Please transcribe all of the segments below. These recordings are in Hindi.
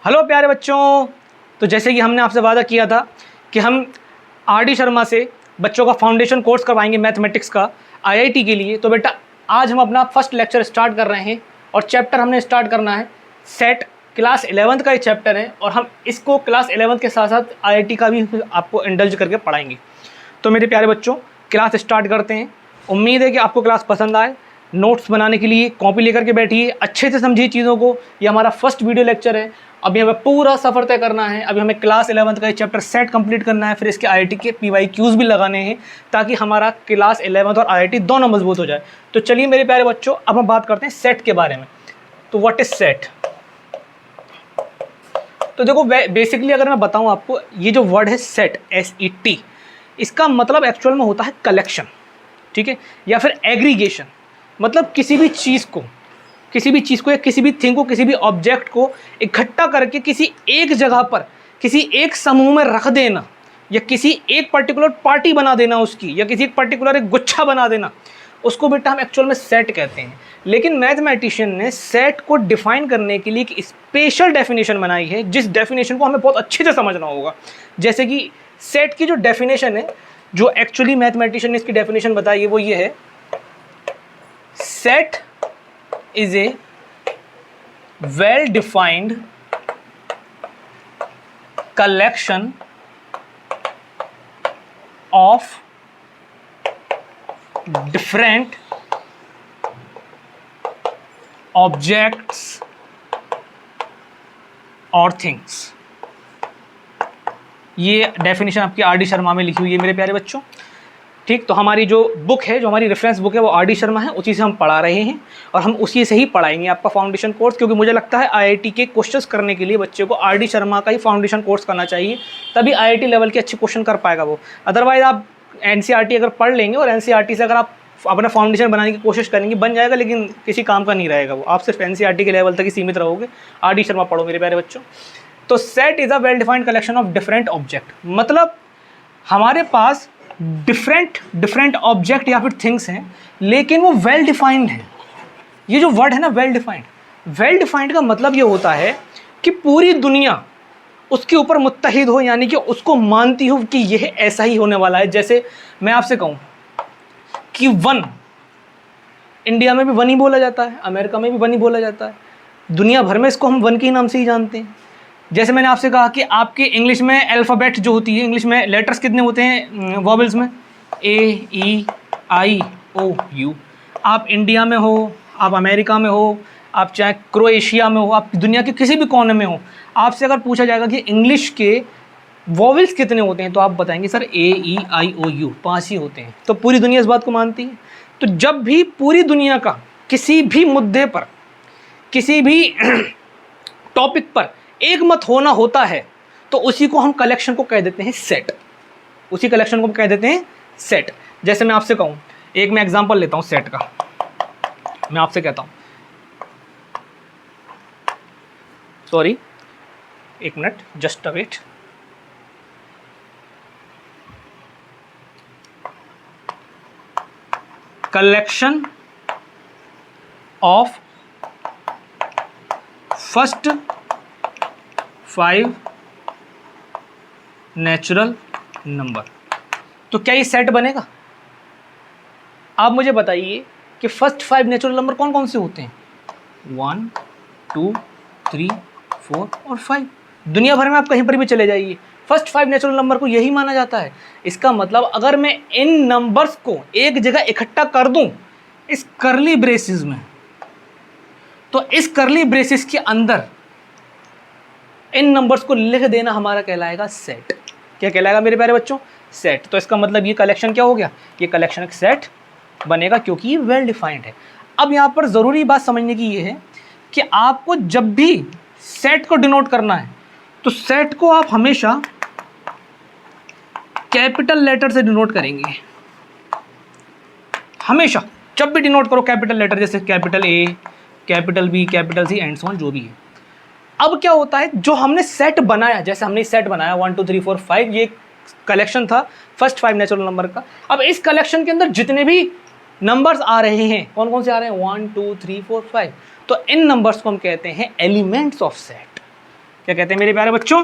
हेलो प्यारे बच्चों। तो जैसे कि हमने आपसे वादा किया था कि हम आर.डी. शर्मा से बच्चों का फाउंडेशन कोर्स करवाएंगे मैथमेटिक्स का आईआईटी के लिए। तो बेटा आज हम अपना फर्स्ट लेक्चर स्टार्ट कर रहे हैं और चैप्टर हमने स्टार्ट करना है सेट। क्लास 11th का ये चैप्टर है और हम इसको क्लास 11th के साथ साथ आईआईटी का भी आपको इंडल्ज करके पढ़ाएंगे। तो मेरे प्यारे बच्चों क्लास स्टार्ट करते हैं। उम्मीद है कि आपको क्लास पसंद आए। नोट्स बनाने के लिए कॉपी लेकर के बैठिए, अच्छे से समझिए चीज़ों को। ये हमारा फर्स्ट वीडियो लेक्चर है। अभी हमें पूरा सफ़र तय करना है। अभी हमें क्लास 11th का ये चैप्टर सेट कंप्लीट करना है, फिर इसके आईआईटी के PYQs भी लगाने हैं ताकि हमारा क्लास 11th और आईआईटी दोनों मजबूत हो जाए। तो चलिए मेरे प्यारे बच्चों अब हम बात करते हैं सेट के बारे में। तो व्हाट इज सेट? तो देखो बेसिकली अगर मैं बताऊं आपको, ये जो वर्ड है सेट SET, इसका मतलब एक्चुअल में होता है कलेक्शन, ठीक है, या फिर एग्रीगेशन। मतलब किसी भी चीज़ को या किसी भी थिंग को, किसी भी ऑब्जेक्ट को इकट्ठा करके किसी एक जगह पर, किसी एक समूह में रख देना, या किसी एक पर्टिकुलर पार्टी बना देना उसकी, या किसी एक पर्टिकुलर एक गुच्छा बना देना, उसको बेटा हम एक्चुअल में सेट कहते हैं। लेकिन मैथमेटिशियन ने सेट को डिफाइन करने के लिए एक स्पेशल डेफिनेशन बनाई है, जिस डेफिनेशन को हमें बहुत अच्छे से समझना होगा। जैसे कि सेट की जो डेफिनेशन है, जो एक्चुअली मैथमेटिशियन ने इसकी डेफिनेशन बताई है, वो ये है, set is a well-defined collection of different objects or things। ये डेफिनेशन आपकी आर.डी. शर्मा में लिखी हुई है मेरे प्यारे बच्चों, ठीक। तो हमारी जो बुक है, जो हमारी रेफरेंस बुक है, वो आर.डी. शर्मा है, उसी से हम पढ़ा रहे हैं और हम उसी से ही पढ़ाएंगे आपका फाउंडेशन कोर्स। क्योंकि मुझे लगता है आईआईटी के क्वेश्चंस करने के लिए बच्चे को आर.डी. शर्मा का ही फाउंडेशन कोर्स करना चाहिए, तभी आईआईटी लेवल के अच्छे क्वेश्चन कर पाएगा वो। अदरवाइज आप एनसीईआरटी अगर पढ़ लेंगे और एनसीईआरटी से अगर आप अपना फाउंडेशन बनाने की कोशिश करेंगे, बन जाएगा, लेकिन किसी काम का नहीं रहेगा वो। आप सिर्फ एनसीईआरटी के लेवल तक ही सीमित रहोगे। आर.डी. शर्मा पढ़ो मेरे प्यारे बच्चों। तो set is a well defined collection of different object. मतलब हमारे पास डिफरेंट ऑब्जेक्ट या फिर थिंग्स हैं, लेकिन वो वेल डिफाइंड है। ये जो वर्ड है ना, वेल डिफाइंड का मतलब ये होता है कि पूरी दुनिया उसके ऊपर मुत्तहिद हो, यानी कि उसको मानती हो कि यह ऐसा ही होने वाला है। जैसे मैं आपसे कहूँ कि वन, इंडिया में भी वन ही बोला जाता है, अमेरिका में भी वन ही बोला जाता है, दुनिया भर में इसको हम वन के नाम से ही जानते हैं। जैसे मैंने आपसे कहा कि आपके इंग्लिश में अल्फ़ाबेट जो होती है, इंग्लिश में लेटर्स कितने होते हैं वॉवेल्स में? AEIOU। आप इंडिया में हो, आप अमेरिका में हो, आप चाहे क्रोएशिया में हो, आप दुनिया के किसी भी कोने में हो, आपसे अगर पूछा जाएगा कि इंग्लिश के वॉवेल्स कितने होते हैं, तो आप बताएंगे सर AEIOU 5 ही होते हैं। तो पूरी दुनिया इस बात को मानती है। तो जब भी पूरी दुनिया का किसी भी मुद्दे पर, किसी भी टॉपिक पर एक मत होना होता है, तो उसी को हम कलेक्शन को कह देते हैं सेट। उसी कलेक्शन को कह देते हैं सेट। जैसे मैं आपसे कहूँ, एक मैं एग्जांपल लेता हूँ सेट का। मैं आपसे कहता हूँ, सॉरी एक minute, just a wait. Collection of first 5 natural number. तो क्या ये सेट बनेगा? आप मुझे बताइए कि फर्स्ट 5 नेचुरल नंबर कौन कौन से होते हैं? 1 2 3 4 और 5। दुनिया भर में आप कहीं पर भी चले जाइए, फर्स्ट 5 नेचुरल नंबर को यही माना जाता है। इसका मतलब अगर मैं इन नंबर्स को एक जगह इकट्ठा कर दूं इस करली ब्रेसिस में, तो इस करली ब्रेसिस के अंदर इन नंबर्स को लिख देना हमारा कहलाएगा सेट। क्या कहलाएगा मेरे प्यारे बच्चों? सेट। तो इसका मतलब ये कलेक्शन क्या हो गया? ये कलेक्शन एक सेट बनेगा, क्योंकि ये वेल डिफाइंड है। अब यहाँ पर ज़रूरी बात समझने की ये है कि आपको जब भी सेट को डिनोट करना है, तो सेट को आप हमेशा कैपिटल लेटर से डिनोट करेंगे। हमेशा जब भी डिनोट करो कैपिटल लेटर, जैसे capital A, capital B, capital C and so on, जो भी है। अब क्या होता है, जो हमने सेट बनाया, जैसे हमने सेट बनाया 1 2 3 4 5, ये कलेक्शन था फर्स्ट 5 नेचुरल नंबर का। अब इस कलेक्शन के अंदर जितने भी नंबर्स आ रहे हैं, कौन कौन से आ रहे हैं? 1 2 3 4 5। तो इन नंबर्स को हम कहते हैं एलिमेंट्स ऑफ सेट। क्या कहते हैं मेरे प्यारे बच्चों,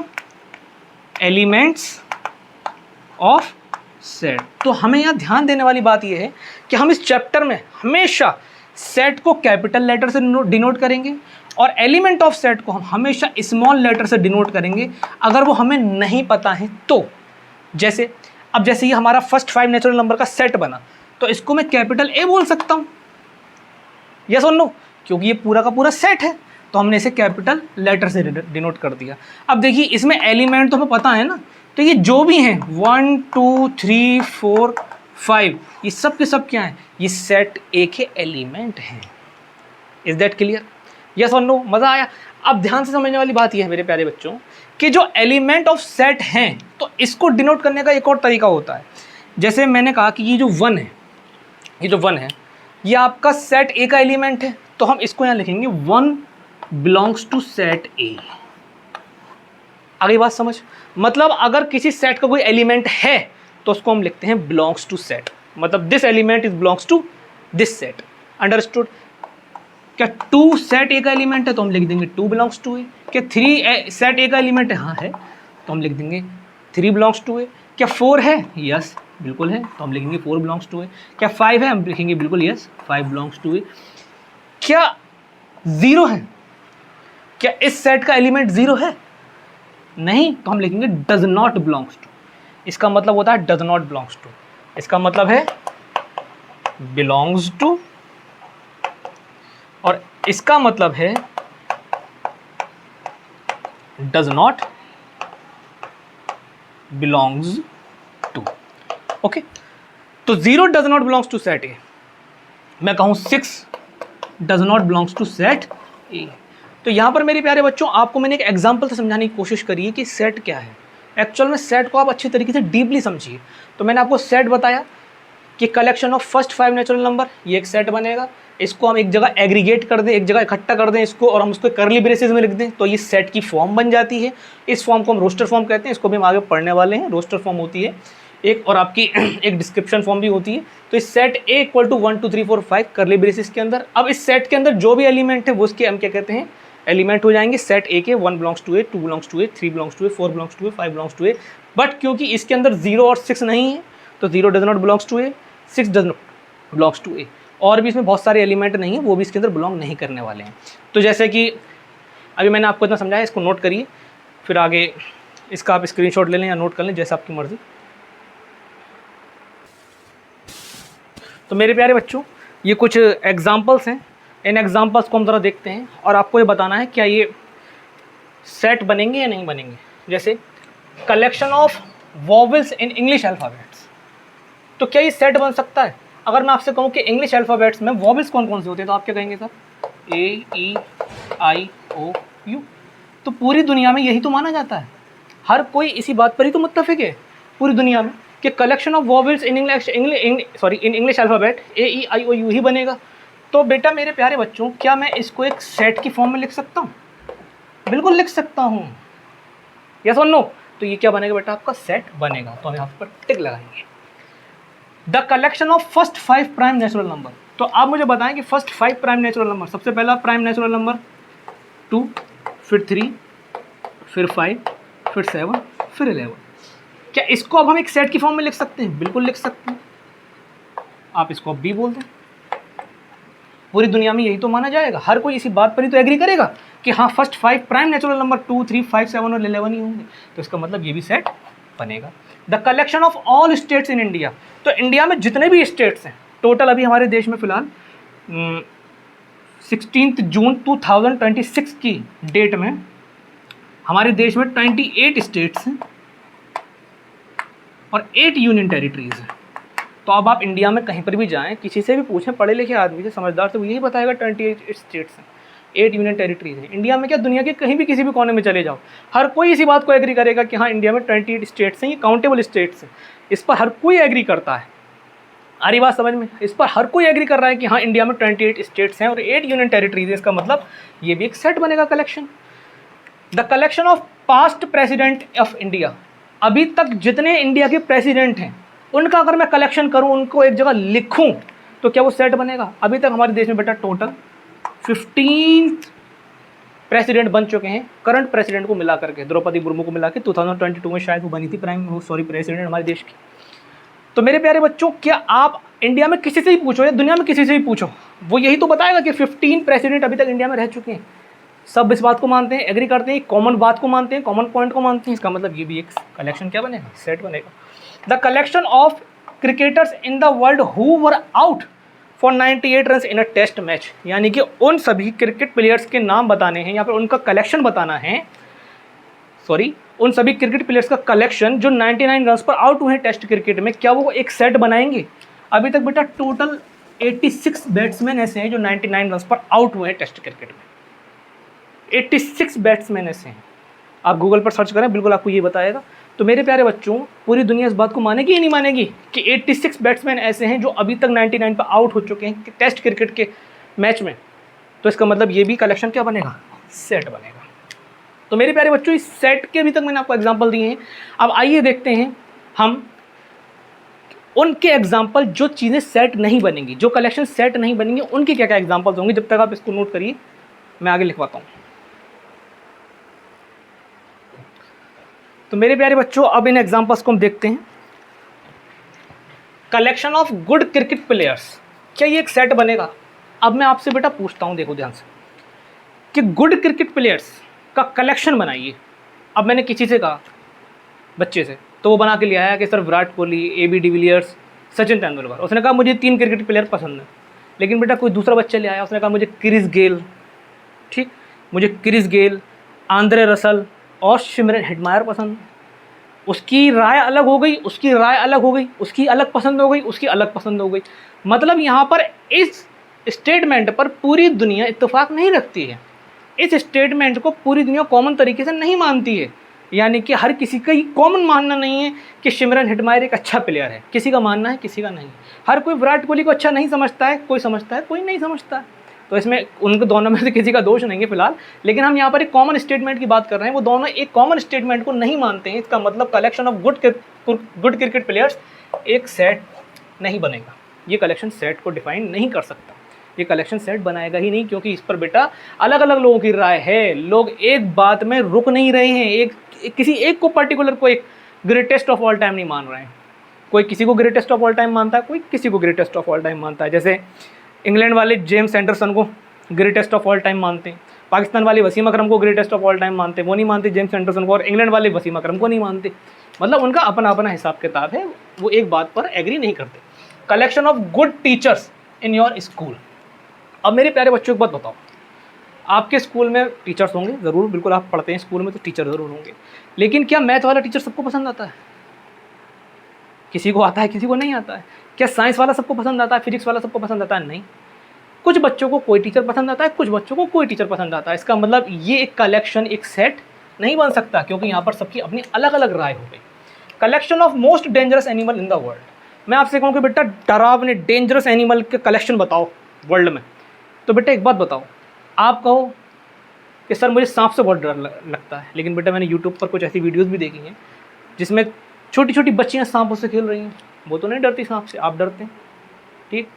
एलिमेंट्स ऑफ सेट। तो हमें यहाँ ध्यान देने वाली बात यह है कि हम इस चैप्टर में हमेशा सेट को कैपिटल लेटर से डिनोट करेंगे और एलिमेंट ऑफ सेट को हम हमेशा स्मॉल लेटर से डिनोट करेंगे अगर वो हमें नहीं पता है तो। जैसे अब जैसे ये हमारा फर्स्ट 5 नेचुरल नंबर का सेट बना, तो इसको मैं कैपिटल ए बोल सकता हूँ, यस और नो, क्योंकि ये पूरा का पूरा सेट है, तो हमने इसे कैपिटल लेटर से डिनोट कर दिया। अब देखिए इसमें एलिमेंट तो हमें पता है ना, तो ये जो भी हैं 1 2 3 4 5 ये सब के सब क्या हैं, ये सेट ए के एलिमेंट हैं। इज दैट क्लियर, यस और नो? मज़ा आया? अब ध्यान से समझने वाली बात यह है मेरे प्यारे बच्चों कि जो एलिमेंट ऑफ सेट हैं तो इसको डिनोट करने का एक और तरीका होता है। जैसे मैंने कहा कि ये जो 1 है, ये जो 1 है ये आपका सेट ए का एलिमेंट है, तो हम इसको यहाँ लिखेंगे 1 बिलोंग्स टू सेट ए। आगे बात समझ? मतलब अगर किसी सेट का कोई एलिमेंट है तो उसको हम लिखते हैं बिलोंग्स टू सेट, मतलब this element is belongs to this set. Understood? क्या 2 सेट ए का एलिमेंट है तो हम लिख देंगे 2 बिलोंग्स टू ए। क्या 3 सेट ए का एलिमेंट है, हाँ है, तो हम लिख देंगे 3 बिलोंग्स टू ए। क्या 4 है, यस बिल्कुल है, तो हम लिखेंगे 4 बिलोंग्स टू ए। क्या 5 है, हम लिखेंगे बिल्कुल यस 5 बिलोंग्स टू ए। क्या 0 है, क्या इस सेट का एलिमेंट 0 है, नहीं, तो हम लिखेंगे डज नॉट बिलोंग्स टू। इसका मतलब होता है डज नॉट बिलोंग्स टू, इसका मतलब है बिलोंग्स टू, और इसका मतलब है does not belongs to. Okay, तो 0 does not belongs to set A, मैं कहूं 6 does not belongs to set A. तो यहां पर मेरे प्यारे बच्चों आपको मैंने एक एग्जांपल से समझाने की कोशिश करी है कि सेट क्या है। एक्चुअल में सेट को आप अच्छी तरीके से डीपली समझिए। तो मैंने आपको सेट बताया कि collection of first 5 natural number, ये एक सेट बनेगा। इसको हम एक जगह एग्रीगेट कर दें, एक जगह इकट्ठा कर दें इसको, और हम उसको कर्ली ब्रेसेस में लिख दें, तो ये सेट की फॉर्म बन जाती है। इस फॉर्म को हम रोस्टर फॉर्म कहते हैं, इसको भी हम आगे पढ़ने वाले हैं। रोस्टर फॉर्म होती है एक, और आपकी एक डिस्क्रिप्शन फॉर्म भी होती है। तो इस set A equal to 1 2 3 4 5 curly braces के अंदर। अब इस सेट के अंदर जो भी एलिमेंट है वो उसके हम क्या कहते हैं, एलिमेंट हो जाएंगे सेट ए के। 1 belongs to A, 2 belongs to A, 3 belongs to A, 4 belongs to A, 5 belongs to A. But क्योंकि इसके अंदर 0 और 6 नहीं है तो 0 does not belongs to A, 6 does not belongs to A. और भी इसमें बहुत सारे एलिमेंट नहीं है, वो भी इसके अंदर बिलोंग नहीं करने वाले हैं। तो जैसे कि अभी मैंने आपको इतना समझाया, इसको नोट करिए, फिर आगे इसका आप स्क्रीनशॉट ले लें या नोट कर लें, जैसा आपकी मर्ज़ी। तो मेरे प्यारे बच्चों ये कुछ एग्जाम्पल्स हैं, इन एग्जाम्पल्स को हम ज़रा देखते हैं और आपको ये बताना है क्या ये सेट बनेंगे या नहीं बनेंगे। जैसे collection of vowels in English alphabets, तो क्या ये सेट बन सकता है? अगर मैं आपसे कहूँ कि इंग्लिश अल्फ़ाबेट्स में वॉवेल्स कौन कौन से होते हैं, तो आप क्या कहेंगे sir? A E I O you. तो पूरी दुनिया में यही तो माना जाता है, हर कोई इसी बात पर ही तो मुत्तफिक है पूरी दुनिया में कि collection of vowels in English alphabet A E I O U ही बनेगा। तो बेटा मेरे प्यारे बच्चों, क्या मैं इसको एक सेट की फॉर्म में लिख सकता हूँ? बिल्कुल लिख सकता हूँ, यस और नो? तो ये क्या बनेगा बेटा, आपका सेट बनेगा। तो हम यहाँ पर टिक लगाएंगे। The collection of first 5 prime natural number, तो आप मुझे बताएं कि फर्स्ट 5 प्राइम नेचुरल नंबर, सबसे पहला प्राइम नेचुरल नंबर 2, फिर 3, फिर 5, फिर 7, फिर 11, क्या इसको अब हम एक सेट की फॉर्म में लिख सकते हैं? बिल्कुल लिख सकते हैं। आप इसको अब भी बोल दें, पूरी दुनिया में यही तो माना जाएगा, हर कोई इसी बात पर ही तो एग्री करेगा कि हाँ फर्स्ट 5 प्राइम नेचुरल नंबर 2, 3, 5, 7 और 11 ही होंगे, तो इसका मतलब ये भी सेट बनेगा। The collection of all states in India, तो इंडिया में जितने भी स्टेट्स हैं टोटल, अभी हमारे देश में फ़िलहाल 16 जून 2026 की डेट में हमारे देश में 28 स्टेट्स हैं और 8 यूनियन टेरिटरीज़ हैं। तो अब आप इंडिया में कहीं पर भी जाएं, किसी से भी पूछें, पढ़े लिखे आदमी से, समझदार से, वो यही बताएगा 28 स्टेट्स हैं, 8 यूनियन टेरिटरीज हैं। इंडिया में क्या, दुनिया के कहीं भी किसी भी कोने में चले जाओ, हर कोई इसी बात को एग्री करेगा कि हाँ इंडिया में 28 स्टेट्स हैं, ये काउंटेबल स्टेट्स हैं। इस पर हर कोई एग्री करता है। आ रही बात समझ में? इस पर हर कोई एग्री कर रहा है कि हाँ इंडिया में 28 स्टेट्स हैं और 8 यूनियन टेरिटरीज है। इसका मतलब ये भी एक सेट बनेगा collection. The collection of past president of India, अभी तक जितने इंडिया के प्रेसिडेंट हैं उनका अगर मैं कलेक्शन करूं, उनको एक जगह लिखूं, तो क्या वो सेट बनेगा? अभी तक हमारे देश में बेटा टोटल 15 प्रेसिडेंट बन चुके हैं करंट प्रेसिडेंट को मिला करके, द्रौपदी मुर्मू को मिला के 2022 में शायद वो बनी थी प्रेसिडेंट हमारे देश की। तो मेरे प्यारे बच्चों, क्या आप इंडिया में किसी से ही पूछो या दुनिया में किसी से भी पूछो, वो यही तो बताएगा कि 15 प्रेसिडेंट अभी तक इंडिया में रह चुके हैं। सब इस बात को मानते हैं, एग्री करते हैं, कॉमन बात को मानते हैं, कॉमन पॉइंट को मानते हैं। इसका मतलब ये भी एक कलेक्शन क्या बनेगा, सेट बनेगा। The collection of cricketers in the world who were out for 98 run in a test match, यानी कि उन सभी क्रिकेट प्लेयर्स के नाम बताने हैं या फिर उनका कलेक्शन बताना है, उन सभी क्रिकेट प्लेयर्स का कलेक्शन जो 99 रन पर आउट हुए हैं टेस्ट क्रिकेट में, क्या वो एक सेट बनाएंगे? अभी तक बेटा टोटल 86 बैट्समैन ऐसे हैं जो 99 रन पर आउट हुए हैं टेस्ट क्रिकेट में। 86 बैट्समैन ऐसे हैं, आप गूगल पर सर्च करें, बिल्कुल आपको ये बताएगा। तो मेरे प्यारे बच्चों, पूरी दुनिया इस बात को मानेगी या नहीं मानेगी कि 86 बैट्समैन ऐसे हैं जो अभी तक 99 पर आउट हो चुके हैं टेस्ट क्रिकेट के मैच में। तो इसका मतलब ये भी कलेक्शन क्या बनेगा, सेट बनेगा। तो मेरे प्यारे बच्चों, इस सेट के अभी तक मैंने आपको एग्जांपल दिए हैं। अब आइए देखते हैं हम उनके एग्जांपल, जो चीज़ें सेट नहीं बनेंगी, जो कलेक्शन सेट नहीं बनेंगे, उनके क्या क्या एग्जांपल्स होंगे। जब तक आप इसको नोट करिए, मैं आगे लिखवाता हूँ। तो मेरे प्यारे बच्चों, अब इन एग्जांपल्स को हम देखते हैं। Collection of good cricket players, क्या ये एक सेट बनेगा? अब मैं आपसे बेटा पूछता हूँ, देखो ध्यान से, कि गुड क्रिकेट प्लेयर्स का कलेक्शन बनाइए। अब मैंने किसी से कहा, बच्चे से, तो वो बना के ले आया कि sir Virat Kohli, AB de Villiers, Sachin Tendulkar. उसने कहा मुझे 3 क्रिकेट प्लेयर पसंद है। लेकिन बेटा कोई दूसरा बच्चा ले आया, उसने कहा मुझे क्रिस गेल, ठीक, मुझे क्रिस गेल, आंद्रे रसल और सिमरन हेटमायर पसंद है। उसकी राय अलग हो गई, उसकी राय अलग हो गई, उसकी अलग पसंद हो गई, उसकी अलग पसंद हो गई। मतलब यहाँ पर इस स्टेटमेंट पर पूरी दुनिया इत्तेफाक नहीं रखती है, इस स्टेटमेंट को पूरी दुनिया कॉमन तरीके से नहीं मानती है। यानी कि हर किसी का ही कॉमन मानना नहीं है कि सिमरन हेटमायर एक अच्छा प्लेयर है, किसी का मानना है, किसी का नहीं। हर कोई विराट कोहली को अच्छा नहीं समझता है, कोई समझता है, कोई नहीं समझता है। तो इसमें उनके दोनों में से किसी का दोष नहीं है फिलहाल, लेकिन हम यहाँ पर एक कॉमन स्टेटमेंट की बात कर रहे हैं। वो दोनों एक कॉमन स्टेटमेंट को नहीं मानते हैं। इसका मतलब collection of good cricket players एक सेट नहीं बनेगा। ये कलेक्शन सेट को डिफाइन नहीं कर सकता, ये कलेक्शन सेट बनाएगा ही नहीं, क्योंकि इस पर बेटा अलग अलग लोगों की राय है। लोग एक बात में रुक नहीं रहे हैं, किसी एक को पर्टिकुलर को एक ग्रेटेस्ट ऑफ ऑल टाइम नहीं मान रहे हैं। कोई किसी को ग्रेटेस्ट ऑफ ऑल टाइम मानता है, कोई किसी को ग्रेटेस्ट ऑफ ऑल टाइम मानता है। जैसे इंग्लैंड वाले जेम्स एंडरसन को ग्रेटेस्ट ऑफ ऑल टाइम मानते हैं, पाकिस्तान वाले वसीम अकरम को ग्रेटेस्ट ऑफ ऑल टाइम मानते हैं, वो नहीं मानते जेम्स एंडरसन को, और इंग्लैंड वाले वसीम अकरम को नहीं मानते। मतलब उनका अपना अपना हिसाब किताब है, वो एक बात पर एग्री नहीं करते। Collection of good teachers in your school. अब मेरे प्यारे बच्चों को बात बताओ, आपके स्कूल में टीचर्स होंगे ज़रूर, बिल्कुल आप पढ़ते हैं स्कूल में तो टीचर ज़रूर होंगे। लेकिन क्या मैथ वाला टीचर सबको पसंद आता है? किसी को आता है, किसी को नहीं आता है। क्या साइंस वाला सबको पसंद आता है, फिजिक्स वाला सबको पसंद आता है? नहीं। कुछ बच्चों को कोई टीचर पसंद आता है, कुछ बच्चों को कोई टीचर पसंद आता है। इसका मतलब ये एक कलेक्शन, एक सेट नहीं बन सकता, क्योंकि यहाँ पर सबकी अपनी अलग अलग राय हो गई। Collection of most dangerous animal in the world. मैं आपसे कहूँ कि बेटा डरावने डेंजरस एनिमल के कलेक्शन बताओ वर्ल्ड में, तो बेटा एक बात बताओ, आप कहो कि सर मुझे सांप से बहुत डर लगता है, लेकिन बेटा मैंने यूट्यूब पर कुछ ऐसी वीडियोस भी देखी हैं जिसमें छोटी छोटी बच्चियां सांपों से खेल रही हैं। वो तो नहीं डरती सांप से, आप डरते हैं, ठीक।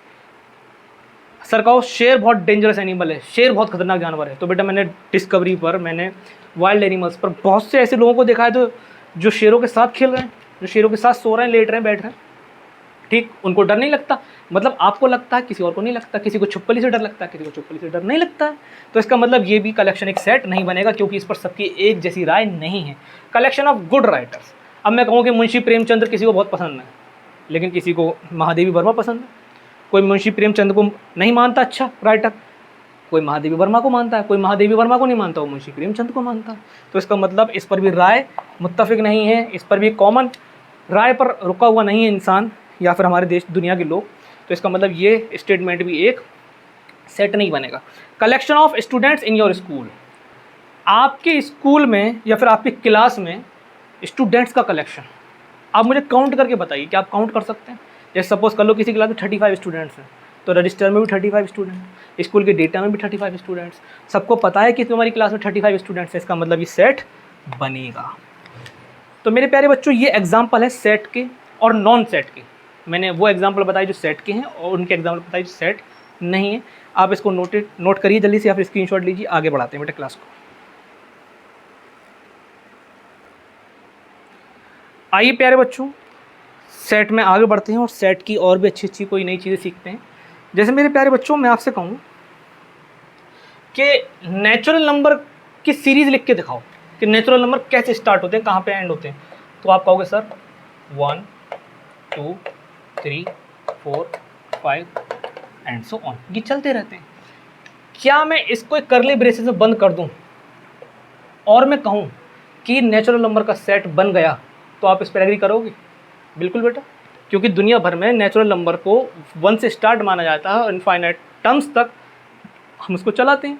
सर कहो शेर बहुत डेंजरस एनिमल है, शेर बहुत खतरनाक जानवर है, तो बेटा मैंने डिस्कवरी पर, मैंने वाइल्ड एनिमल्स पर बहुत से ऐसे लोगों को देखा है तो जो शेरों के साथ खेल रहे हैं, जो शेरों के साथ सो रहे हैं, लेट रहे हैं, बैठ रहे हैं, ठीक। उनको डर नहीं लगता। मतलब आपको लगता है, किसी और को नहीं लगता। किसी को छुपकली से डर लगता है, किसी को छुपकली से डर नहीं लगता है। तो इसका मतलब ये भी कलेक्शन एक सेट नहीं बनेगा, क्योंकि इस पर सबकी एक जैसी राय नहीं है। Collection of good writers. अब मैं कहूँ कि मुंशी प्रेमचंद्र किसी को बहुत पसंद है, लेकिन किसी को महादेवी वर्मा पसंद है। कोई मुंशी प्रेमचंद को नहीं मानता अच्छा राइटर, कोई महादेवी वर्मा को मानता है, कोई महादेवी वर्मा को नहीं मानता, वो मुंशी प्रेमचंद को मानता है। तो इसका मतलब इस पर भी राय मुत्तफिक नहीं है, इस पर भी कॉमन राय पर रुका हुआ नहीं है इंसान या फिर हमारे देश दुनिया के लोग। तो इसका मतलब ये स्टेटमेंट भी एक सेट नहीं बनेगा। Collection of students in your school. आपके स्कूल में या फिर आपकी क्लास में स्टूडेंट्स का कलेक्शन, आप मुझे काउंट करके बताइए कि आप काउंट कर सकते हैं। जैसे सपोज कर लो किसी क्लास में 35 स्टूडेंट्स हैं, तो रजिस्टर में भी 35 स्टूडेंट, स्कूल के डेटा में भी 35 स्टूडेंट्स। सबको पता है कि तुम्हारी क्लास में 35 स्टूडेंट्स हैं, इसका मतलब ये सेट बनेगा। तो मेरे प्यारे बच्चों, ये एग्जाम्पल है सेट के और नॉन सेट के। मैंने वो एग्जाम्पल बताए जो सेट के हैं और उनके एग्जाम्पल बताए जो सेट नहीं है। आप इसको नोट करिए जल्दी से, आप स्क्रीनशॉट लीजिए, आगे बढ़ाते हैं बेटा क्लास को। आइए प्यारे बच्चों, सेट में आगे बढ़ते हैं और सेट की और भी अच्छी अच्छी कोई नई चीज़ें सीखते हैं। जैसे मेरे प्यारे बच्चों, मैं आपसे कहूँ कि नेचुरल नंबर की सीरीज़ लिख के दिखाओ कि नेचुरल नंबर कैसे स्टार्ट होते हैं, कहाँ पे एंड होते हैं। तो आप कहोगे सर 1 2 3 4 5 एंड सो ऑन, ये चलते रहते हैं। क्या मैं इसको एक करली ब्रेसेस में बंद कर दूं और मैं कहूं कि नेचुरल नंबर का सेट बन गया, तो आप इस पर एग्री करोगे? बिल्कुल बेटा, क्योंकि दुनिया भर में नेचुरल नंबर को 1 से स्टार्ट माना जाता है और इनफाइनाइट टर्म्स तक हम इसको चलाते हैं।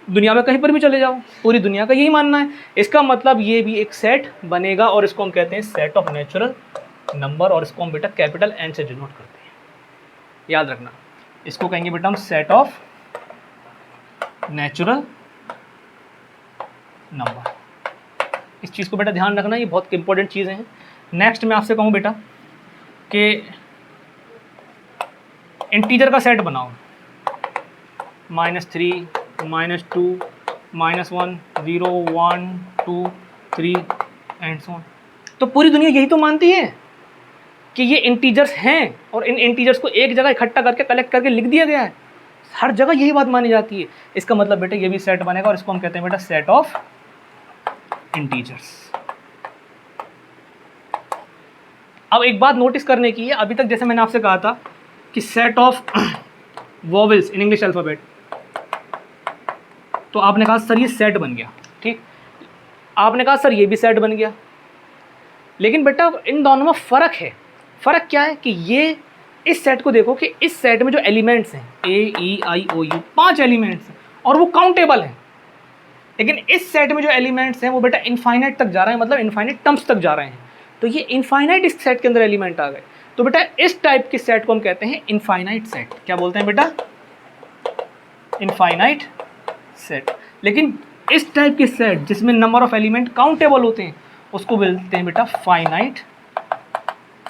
दुनिया में कहीं पर भी चले जाओ, पूरी दुनिया का यही मानना है। इसका मतलब ये भी एक सेट बनेगा और इसको हम कहते हैं सेट ऑफ नेचुरल नंबर, और इसको हम बेटा कैपिटल एन से डिनोट करते हैं। याद रखना, इसको कहेंगे बेटा हम सेट ऑफ नेचुरल नंबर। इस चीज़ को बेटा ध्यान रखना, ये बहुत इंपॉर्टेंट चीज़ें हैं। नेक्स्ट मैं आपसे कहूँ बेटा कि इंटीजर का सेट बनाओ, -3 -2 -1 0 1 2 3 एंड सो ऑन। तो पूरी दुनिया यही तो मानती है कि ये इंटीजर्स हैं और इन इंटीजर्स को एक जगह इकट्ठा करके कलेक्ट करके लिख दिया गया है। हर जगह यही बात मानी जाती है। इसका मतलब बेटा ये भी सेट बनेगा और इसको हम कहते हैं बेटा सेट ऑफ इंटीजर्स। अब एक बात नोटिस करने की है, अभी तक जैसे मैंने आपसे कहा था कि set of vowels in English alphabet, तो आपने कहा सर ये सेट बन गया, ठीक। आपने कहा सर ये भी सेट बन गया, लेकिन बेटा इन दोनों में फ़र्क है। फ़र्क क्या है कि ये इस सेट को देखो कि इस सेट में जो एलिमेंट्स हैं AEIOU 5 एलिमेंट्स हैं और वो काउंटेबल हैं, लेकिन इस सेट में जो एलिमेंट्स हैं वो बेटा इनफाइनाइट तक जा रहे हैं, मतलब इनफाइनाइट टर्म्स तक जा रहे हैं। तो ये इनफाइनाइट इस सेट के अंदर एलिमेंट आ गए, तो बेटा इस टाइप के सेट को हम कहते हैं इनफाइनाइट सेट। क्या बोलते हैं बेटा? Infinite set. लेकिन इस टाइप के सेट जिसमें नंबर ऑफ एलिमेंट काउंटेबल होते हैं उसको बोलते हैं बेटा फाइनाइट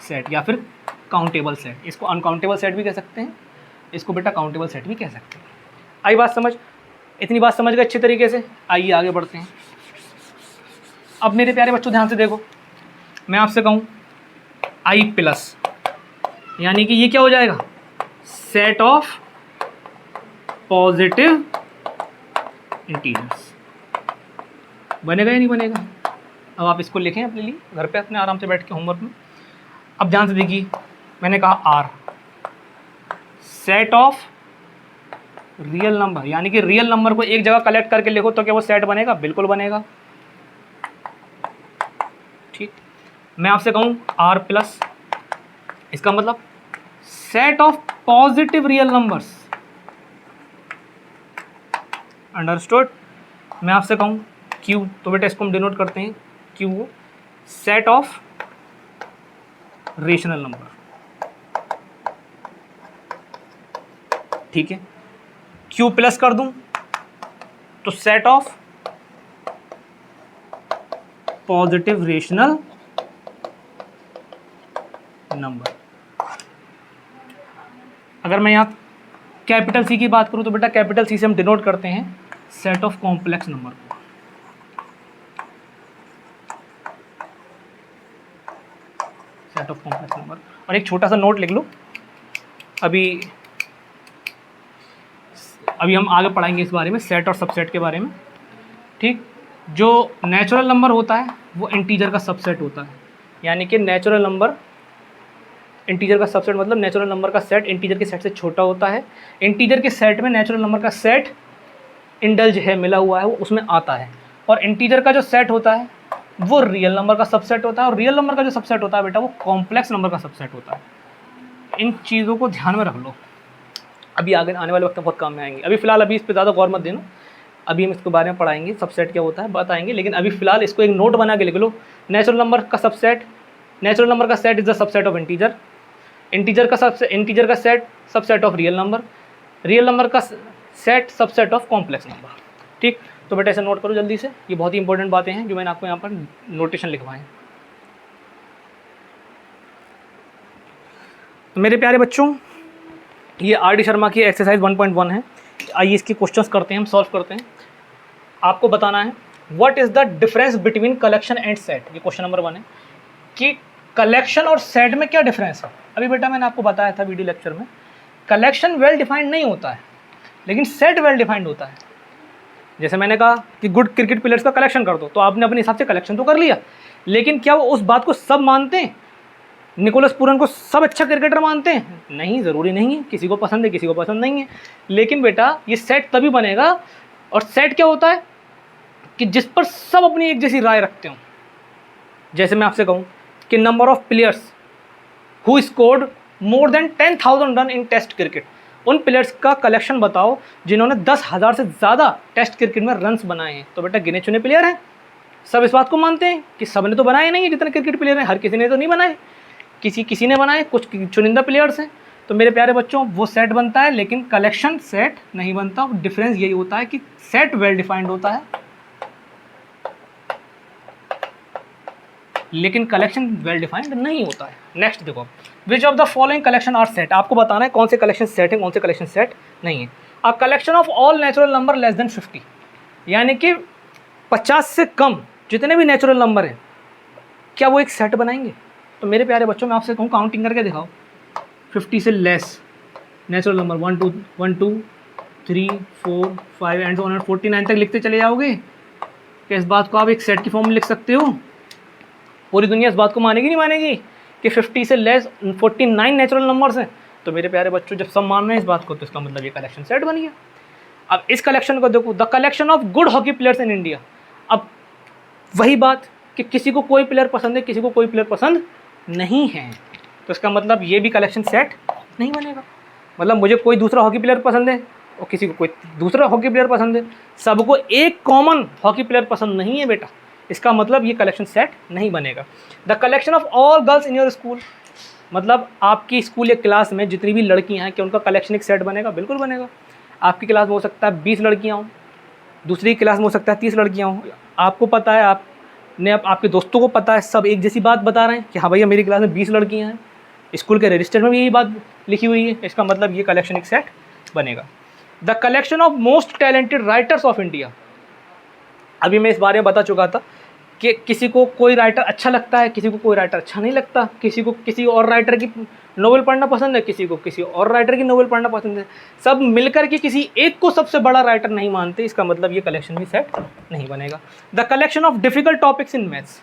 सेट या फिर काउंटेबल सेट। इसको अनकाउंटेबल सेट भी कह सकते हैं, इसको बेटा काउंटेबल सेट भी कह सकते हैं। आई बात समझ? इतनी बात समझ गए अच्छे तरीके से? आइए आगे बढ़ते हैं। अब मेरे प्यारे बच्चों ध्यान से देखो, मैं आपसे कहूँ I+, यानी कि ये क्या हो जाएगा? Set of positive integers. बनेगा या नहीं बनेगा? अब आप इसको लिखें अपने लिए घर पे अपने आराम से बैठ के होमवर्क में। अब ध्यान से देखिए, मैंने कहा R, set of real number, यानी कि रियल नंबर को एक जगह कलेक्ट करके लिखो तो क्या वो सेट बनेगा? बिल्कुल बनेगा, ठीक। मैं आपसे कहूँ R+, इसका मतलब set of positive real numbers. Understood? मैं आपसे कहूँ Q, तो बेटा इसको हम डिनोट करते हैं Q, set of rational number, ठीक है। Q+ कर दूं तो set of positive rational number. अगर मैं यहाँ कैपिटल C की बात करूं तो बेटा कैपिटल C से हम डिनोट करते हैं सेट ऑफ कॉम्प्लेक्स नंबर को। Set of complex number. और एक छोटा सा नोट लिख लो, अभी हम आगे पढ़ाएंगे इस बारे में, सेट और सबसेट के बारे में, ठीक। जो नेचुरल नंबर होता है वो इंटीजर का सबसेट होता है, यानी कि नेचुरल नंबर इंटीजर का सबसेट, मतलब नेचुरल नंबर का सेट इंटीजर के सेट से छोटा होता है। इंटीजर के सेट में नेचुरल नंबर का सेट इंडल्ज है, मिला हुआ है, वो उसमें आता है। और इंटीजर का जो सेट होता है वो रियल नंबर का सबसेट होता है, और रियल नंबर का जो सबसेट होता है बेटा वो कॉम्प्लेक्स नंबर का सबसेट होता है। इन चीज़ों को ध्यान में रख लो, अभी आगे आने वाले वक्त में बहुत काम में आएंगे। अभी फिलहाल अभी इस पर ज़्यादा गौर मत देना, अभी हम इसके बारे में पढ़ाएंगे, सबसेट क्या होता है बताएंगे, लेकिन अभी फिलहाल इसको एक नोट बना के लिख लो। नेचुरल नंबर का सबसेट, नेचुरल नंबर का set is the subset of integer, integer का set subset of real number, real number का set subset of complex number, ठीक। तो बेटा ऐसे नोट करो जल्दी से, ये बहुत ही इंपॉर्टेंट बातें हैं जो मैंने आपको यहाँ पर नोटेशन लिखवाए हैं। तो मेरे प्यारे बच्चों, ये R.D. शर्मा की एक्सरसाइज 1.1 है। आइए इसकी क्वेश्चंस करते हैं, हम सॉल्व करते हैं। आपको बताना है what is the difference between collection and set, ये क्वेश्चन नंबर 1 है, कि कलेक्शन और सेट में क्या डिफरेंस है? अभी बेटा मैंने आपको बताया था वीडियो लेक्चर में, कलेक्शन वेल डिफाइंड नहीं होता है, लेकिन सेट वेल डिफाइंड होता है। जैसे मैंने कहा कि गुड क्रिकेट प्लेयर्स का कलेक्शन कर दो, तो आपने अपने हिसाब से कलेक्शन तो कर लिया, लेकिन क्या वो उस बात को सब मानते हैं? निकोलस पूरन को सब अच्छा क्रिकेटर मानते हैं? नहीं, ज़रूरी नहीं है, किसी को पसंद है किसी को पसंद नहीं है। लेकिन बेटा ये सेट तभी बनेगा, और सेट क्या होता है कि जिस पर सब अपनी एक जैसी राय रखते हो। जैसे मैं आपसे कहूँ कि number of players who scored more than 10,000 run in test cricket, उन प्लेयर्स का कलेक्शन बताओ जिन्होंने 10,000 से ज़्यादा टेस्ट क्रिकेट में रन्स बनाए हैं। तो बेटा गिने चुने प्लेयर हैं, सब इस बात को मानते हैं कि सब ने तो बनाए नहीं है, जितने क्रिकेट प्लेयर हैं हर किसी ने तो नहीं बनाए, किसी ने बनाए, कुछ चुनिंदा प्लेयर्स हैं। तो मेरे प्यारे बच्चों वो सेट बनता है, लेकिन कलेक्शन सेट नहीं बनता। डिफरेंस यही होता है कि सेट वेल डिफाइंड होता है, लेकिन कलेक्शन वेल डिफाइंड नहीं होता है। नेक्स्ट देखो, which of the following collection are set, आपको बताना है कौन से कलेक्शन सेट है कौन से कलेक्शन सेट नहीं है। A collection of all natural number less than 50, यानी कि 50 से कम जितने भी नेचुरल नंबर हैं, क्या वो एक सेट बनाएंगे? तो मेरे प्यारे बच्चों मैं आपसे कहूँ काउंटिंग करके दिखाओ, 50 से लेस नेचुरल नंबर 1 2 3 4 5 एंड 49 तक लिखते चले जाओगे, क्या इस बात को आप एक सेट की फॉर्म में लिख सकते हो? पूरी दुनिया इस बात को मानेगी नहीं मानेगी कि 50 से लेस 49 नेचुरल नंबर्स हैं? तो मेरे प्यारे बच्चों जब सब मान रहे हैं इस बात को, तो इसका मतलब ये कलेक्शन सेट बन गया। अब इस कलेक्शन को देखो, the collection of good hockey players in India. अब वही बात कि किसी को कोई प्लेयर पसंद है किसी को कोई प्लेयर पसंद नहीं है, तो इसका मतलब ये भी कलेक्शन सेट नहीं बनेगा। मतलब मुझे कोई दूसरा हॉकी प्लेयर पसंद है और किसी को कोई दूसरा हॉकी प्लेयर पसंद है, सबको एक कॉमन हॉकी प्लेयर पसंद नहीं है बेटा, इसका मतलब ये कलेक्शन सेट नहीं बनेगा। The collection of all girls in your school, मतलब आपकी स्कूल या क्लास में जितनी भी लड़कियां हैं, क्या उनका कलेक्शन एक सेट बनेगा? बिल्कुल बनेगा। आपकी क्लास में हो सकता है 20 लड़कियां हों, दूसरी क्लास में हो सकता है 30 लड़कियां हों, आपको पता है, आपने आपके दोस्तों को पता है, सब एक जैसी बात बता रहे हैं कि हाँ भैया मेरी क्लास में 20 लड़कियाँ हैं, स्कूल के रजिस्टर में भी यही बात लिखी हुई है, इसका मतलब ये कलेक्शन एक सेट बनेगा। The collection of most talented writers of India, अभी मैं इस बारे में बता चुका था कि किसी को कोई राइटर अच्छा लगता है किसी को कोई राइटर अच्छा नहीं लगता, किसी को किसी और राइटर की नोवेल पढ़ना पसंद है किसी को किसी और राइटर की नोवेल पढ़ना पसंद है, सब मिलकर के किसी एक को सबसे बड़ा राइटर नहीं मानते, इसका मतलब ये कलेक्शन भी सेट नहीं बनेगा। The collection of difficult topics in maths,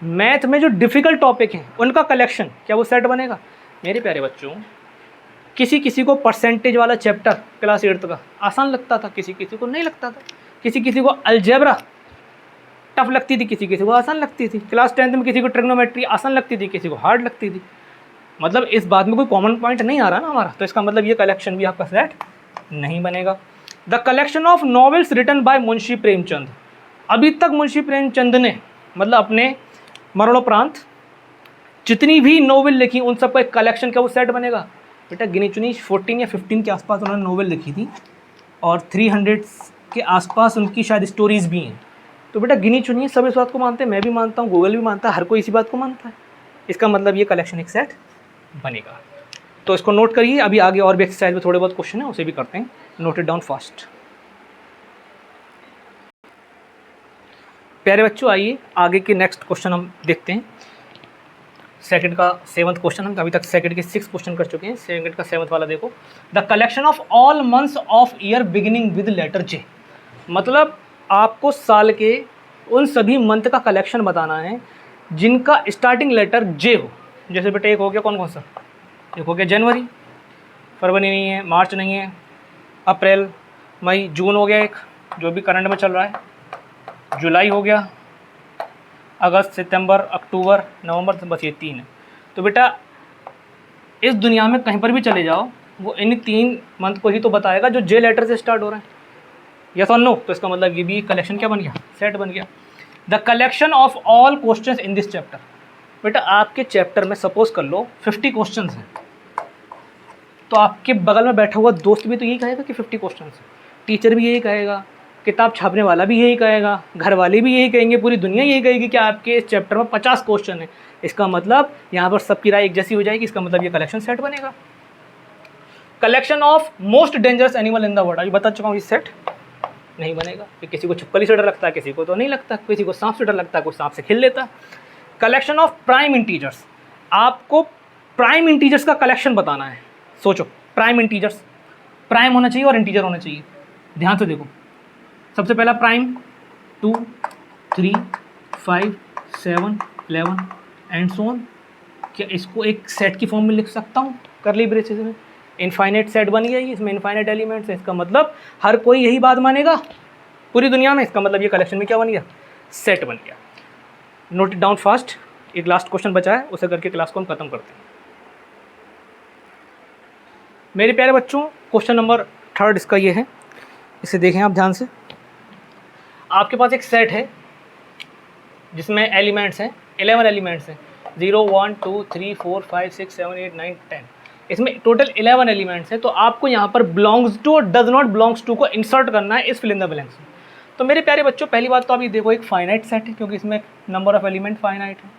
math में जो डिफ़िकल्ट टॉपिक हैं उनका कलेक्शन, क्या वो सेट बनेगा? मेरे प्यारे बच्चों किसी को परसेंटेज वाला चैप्टर क्लास 8 का आसान लगता था, किसी को नहीं लगता था, किसी को अलजेब्रा टफ लगती थी, किसी को आसान लगती थी, क्लास 10th में किसी को ट्रिग्नोमेट्री आसान लगती थी किसी को हार्ड लगती थी। मतलब इस बात में कोई कॉमन पॉइंट नहीं आ रहा ना हमारा, तो इसका मतलब ये कलेक्शन भी आपका सेट नहीं बनेगा। The collection of novels written by Munshi Premchand, अभी तक मुंशी प्रेमचंद ने मतलब अपने मरणोपरांत जितनी भी नोवेल लिखी उन सब का एक कलेक्शन, क्या वो सेट बनेगा? बेटा गिनी चुनी 14 या 15 के आसपास उन्होंने नोवेल लिखी थी और 300 के आसपास उनकी शायद स्टोरीज़ भी हैं, तो बेटा गिनी चुनी सब इस बात को मानते हैं, मैं भी मानता हूँ, गूगल भी मानता है, हर कोई इसी बात को मानता है, इसका मतलब ये कलेक्शन एक सेट बनेगा। तो इसको नोट करिए, अभी आगे और भी एक्सरसाइज में थोड़े बहुत क्वेश्चन है उसे भी करते हैं, नोट इट डाउन फास्ट। प्यारे बच्चों आइए आगे के नेक्स्ट क्वेश्चन हम देखते हैं। सेकंड का 7th क्वेश्चन, हम अभी तक सेकंड के 6 क्वेश्चन कर चुके हैं, सेकंड का 7th वाला देखो। The collection of all months of year beginning with letter J, मतलब आपको साल के उन सभी मंथ का कलेक्शन बताना है जिनका स्टार्टिंग लेटर जे हो। जैसे बेटा एक हो गया कौन सा, एक हो गया जनवरी, फरवरी नहीं है, मार्च नहीं है, अप्रैल मई जून हो गया एक जो भी करंट में चल रहा है, जुलाई हो गया, अगस्त सितंबर अक्टूबर नवंबर, बस ये 3 है। तो बेटा इस दुनिया में कहीं पर भी चले जाओ वो इन 3 मंथ को ही तो बताएगा जो जे लेटर से स्टार्ट हो रहे हैं, यस और नो, तो इसका मतलब ये भी कलेक्शन क्या बन गया, सेट बन गया। The collection of all questions in this chapter, बेटा आपके चैप्टर में सपोज कर लो 50 क्वेश्चंस हैं, तो आपके बगल में बैठा हुआ दोस्त भी तो यही कहेगा कि 50 क्वेश्चंस हैं, टीचर भी यही कहेगा, किताब छापने वाला भी यही कहेगा, घर वाले भी यही कहेंगे, पूरी दुनिया यही कहेगी कि आपके इस चैप्टर में 50 क्वेश्चन है, इसका मतलब यहाँ पर सबकी राय एक जैसी हो जाएगी, इसका मतलब ये कलेक्शन सेट बनेगा। Collection of most dangerous animal in the world, अभी बता चुका हूँ, ये सेट नहीं बनेगा, किसी को छिपकली से डर लगता है किसी को तो नहीं लगता, किसी को सांप से डर लगता है कोई सांप से खेल लेता है। कलेक्शन ऑफ प्राइम इंटीजर्स, आपको प्राइम इंटीजर्स का कलेक्शन बताना है। सोचो, प्राइम इंटीजर्स, प्राइम होना चाहिए और इंटीजर होना चाहिए। ध्यान से देखो, सबसे पहला प्राइम 2, 3, 5, 7, 11 एंड सो ऑन। क्या इसको एक सेट की फॉर्म में लिख सकता हूँ करली ब्रेसेस में? इनफाइनाइट सेट बन गया, इसमें इनफाइनाइट एलिमेंट्स है, इसका मतलब हर कोई यही बात मानेगा पूरी दुनिया में। इसका मतलब ये कलेक्शन में क्या बन गया? सेट बन गया। Note it down fast. एक लास्ट क्वेश्चन बचा है, उसे करके क्लास को हम खत्म करते हैं। मेरे प्यारे बच्चों, क्वेश्चन नंबर 3 इसका ये है, इसे देखें आप ध्यान से। आपके पास एक सेट है जिसमें एलिमेंट्स हैं, 11 एलिमेंट्स हैं, 0, 1, 2, 3, 4, 5, 6, 7, 8, 9, 10। इसमें टोटल 11 एलिमेंट्स हैं। तो आपको यहाँ पर बिलोंग्स टू और डज नॉट बिलोंग्स टू को इंसर्ट करना है इस फिल इन द ब्लैंक्स में। तो मेरे प्यारे बच्चों, पहली बात तो आप ये देखो, एक फाइनाइट सेट है क्योंकि इसमें नंबर ऑफ एलिमेंट फाइनाइट है।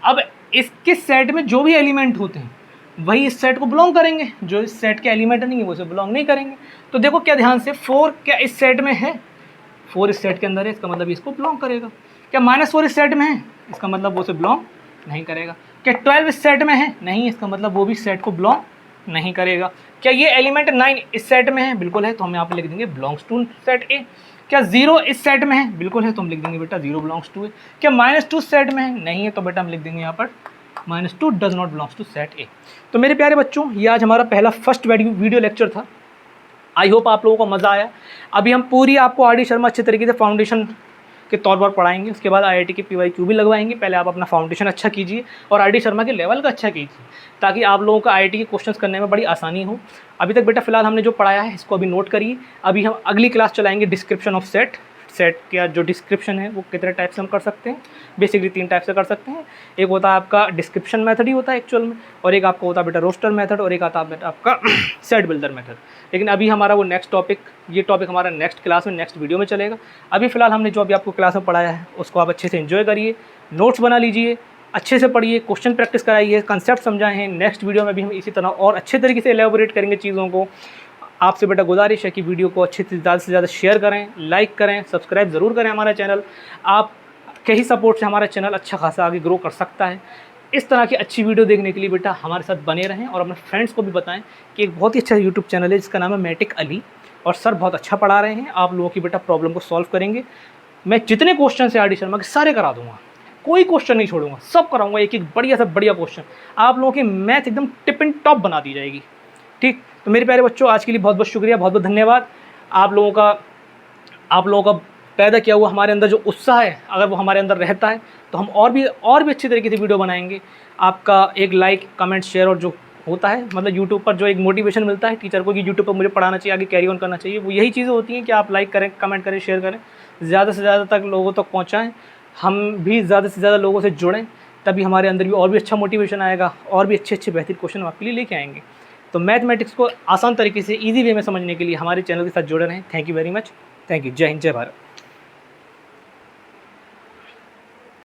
अब इसके सेट में जो भी एलिमेंट होते हैं वही इस सेट को बिलोंग करेंगे, जो इस सेट के एलिमेंट नहीं है वो इसे बिलोंग नहीं करेंगे। तो देखो क्या ध्यान से, 4 क्या इस सेट में है? 4 इस सेट के अंदर है, इसका मतलब इसको बिलोंग करेगा। क्या -4 इस सेट में है? इसका मतलब वो उसे बिलोंग नहीं करेगा। क्या 12 इस सेट में है? नहीं, इसका मतलब वो भी सेट को बिलोंग नहीं करेगा। क्या ये एलिमेंट 9 इस सेट में है? बिल्कुल है, तो हम यहाँ पे लिख देंगे बिलोंग्स टू सेट ए। क्या 0 इस सेट में है? बिल्कुल है, तो हम लिख देंगे बेटा 0 बिलोंग्स टू ए। क्या -2 सेट में है? नहीं है, तो बेटा हम लिख देंगे यहाँ पर -2 does not belongs to set A. तो मेरे प्यारे बच्चों, ये आज हमारा पहला फर्स्ट वीडियो लेक्चर था। आई होप आप लोगों को मज़ा आया। अभी हम पूरी आपको आर डी शर्मा अच्छे तरीके से फाउंडेशन के तौर पर पढ़ाएंगे, उसके बाद IIT की PYQ भी लगवाएंगे। पहले आप अपना फाउंडेशन अच्छा कीजिए और आर डी शर्मा के लेवल का अच्छा कीजिए, ताकि आप लोगों को IIT के क्वेश्चंस करने में बड़ी आसानी हो। अभी तक बेटा फिलहाल हमने जो पढ़ाया है इसको अभी नोट करिए। अभी हम अगली क्लास चलाएंगे डिस्क्रिप्शन ऑफ सेट का जो डिस्क्रिप्शन है वो कितने टाइप से हम कर सकते हैं। बेसिकली 3 टाइप से कर सकते हैं। एक होता है आपका डिस्क्रिप्शन मेथड ही होता है एक्चुअल में, और एक आपका होता है बेटा रोस्टर मेथड, और एक आता है बेटा आपका सेट बिल्डर मेथड। लेकिन अभी हमारा वो नेक्स्ट टॉपिक, ये टॉपिक हमारा नेक्स्ट क्लास में, नेक्स्ट वीडियो में चलेगा। अभी फिलहाल हमने जो अभी आपको क्लास में पढ़ाया है उसको आप अच्छे से एंजॉय करिए, नोट्स बना लीजिए, अच्छे से पढ़िए, क्वेश्चन प्रैक्टिस कराइए, कंसेप्ट समझाए हैं। नेक्स्ट वीडियो में भी हम इसी तरह और अच्छे तरीके से एलेबोरेट करेंगे चीज़ों को। आपसे बेटा गुजारिश है कि वीडियो को अच्छे से ज़्यादा शेयर करें, लाइक करें, सब्सक्राइब ज़रूर करें हमारा चैनल। आप के ही सपोर्ट से हमारा चैनल अच्छा खासा आगे ग्रो कर सकता है। इस तरह की अच्छी वीडियो देखने के लिए बेटा हमारे साथ बने रहें, और अपने फ्रेंड्स को भी बताएं कि एक बहुत ही अच्छा यूट्यूब चैनल है जिसका नाम है मैटिक अली, और सर बहुत अच्छा पढ़ा रहे हैं। आप लोगों की बेटा प्रॉब्लम को सॉल्व करेंगे। मैं जितने क्वेश्चन है RD शर्मा के सारे करा दूंगा, कोई क्वेश्चन नहीं छोड़ूंगा, सब कराऊंगा, एक एक बढ़िया से बढ़िया क्वेश्चन। आप लोगों की मैथ एकदम टिप एंड टॉप बना दी जाएगी। ठीक, तो मेरे प्यारे बच्चों, आज के लिए बहुत बहुत शुक्रिया, बहुत बहुत धन्यवाद। आप लोगों का पैदा किया हुआ हमारे अंदर जो उत्साह है, अगर वो हमारे अंदर रहता है तो हम और भी अच्छी तरीके से वीडियो बनाएंगे। आपका एक लाइक, कमेंट, शेयर और जो होता है, मतलब यूट्यूब पर जो एक मोटिवेशन मिलता है टीचर को कि यूट्यूब पर मुझे पढ़ाना चाहिए, आगे कैरी ऑन करना चाहिए, वो यही चीज़ें होती हैं कि आप लाइक करें, कमेंट करें, शेयर करें, ज़्यादा से ज़्यादा तक लोगों तक पहुँचाएँ। हम भी ज़्यादा से ज़्यादा लोगों से जुड़ें, तभी हमारे अंदर भी और भी अच्छा मोटिवेशन आएगा, और भी अच्छे बेहतरीन क्वेश्चन आपके लिए लेके आएंगे। तो मैथमेटिक्स को आसान तरीके से ईजी वे में समझने के लिए हमारे चैनल के साथ जुड़े रहें। Thank you very much. Thank you. जय हिंद, जय भारत।